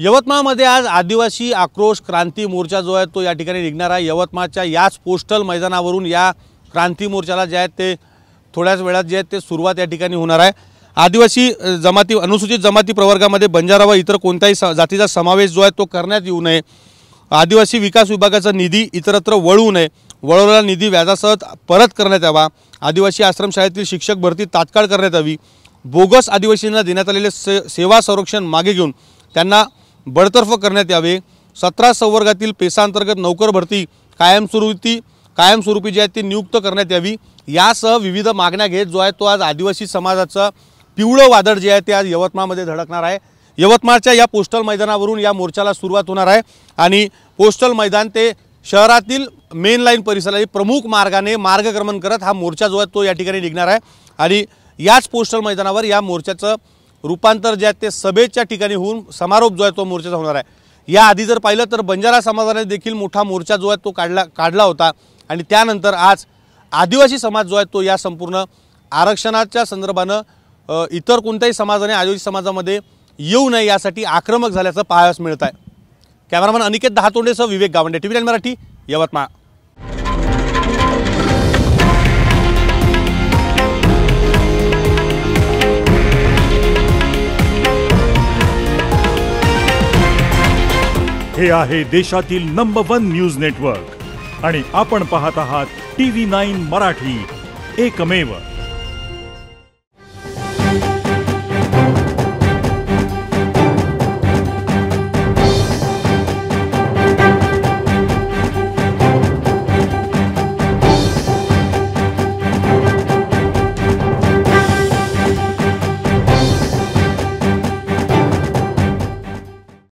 यवतमाळमध्ये आज आदिवासी आक्रोश क्रांती मोर्चा जो आहे तो या ठिकाणी निघणार आहे। यवतमाळच्या याच पोस्टल मैदानावरून या क्रांती मोर्चाला जे आहे ते थोड्याच वेळात जे आहे ते सुरुवात या ठिकाणी होणार आहे। आदिवासी जमाती अनुसूचित जमाती प्रवर्गामध्ये बंजारा व इतर कोणत्याही जातीचा समावेश जो आहे तो करण्यात येऊ नये। आदिवासी विकास विभागाचा निधी इतरत्र वळू नये, वळवलेला निधी व्याजासह परत करण्यात यावा। आदिवासी आश्रमशाळेतील शिक्षक भरती तात्काळ करण्यात यावी। बोगस आदिवासींना देण्यात आलेले सेवा संरक्षण मागे घेऊन त्यांना बडतर्फ करण्यात यावे। 17 संवर्गातील पेसांतर्गत नौकर भरती कायमस्वरूपी जी आहे ती नियुक्त करण्यात यावी। यासह विविध मागण्या घेत जो आहे तो आज आदिवासी समाजाचा पिवळं वादळ जे आहे ते आज यवतमाळमध्ये धडकणार आहे। यवतमाळच्या या पोस्टल मैदानावरून या मोर्चाला सुरुवात होणार आहे आणि पोस्टल मैदान ते शहरातील मेन लाईन परिसरातील प्रमुख मार्गाने मार्गक्रमण करत हा मोर्चा जो आहे तो या ठिकाणी निघणार आहे आणि याच पोस्टल मैदानावर या मोर्चाचं रूपांतर जे आहे ते सभेच्या ठिकाणी होऊन समारोप जो आहे तो मोर्चाचा होणार आहे। या आधी जर पाहिलं तर बंजारा समाजाने देखील मोठा मोर्चा जो आहे तो काढला होता आणि त्यानंतर आज आदिवासी समाज जो आहे तो या संपूर्ण आरक्षणाच्या संदर्भाने इतर कोणत्याही समाजाने आदिवासी समाजामध्ये येऊ नये यासाठी आक्रमक झाल्याचं पाहायला मिळत आहे। कॅमेरामन अनिकेत दहातोंडेसह विवेक गावंडे, TV9 मराठी, यवतमाळ। हे आहे देशातील नंबर 1 न्यूज नेटवर्क आणि आपण पाहत आहात TV9 मराठी, एकमेव।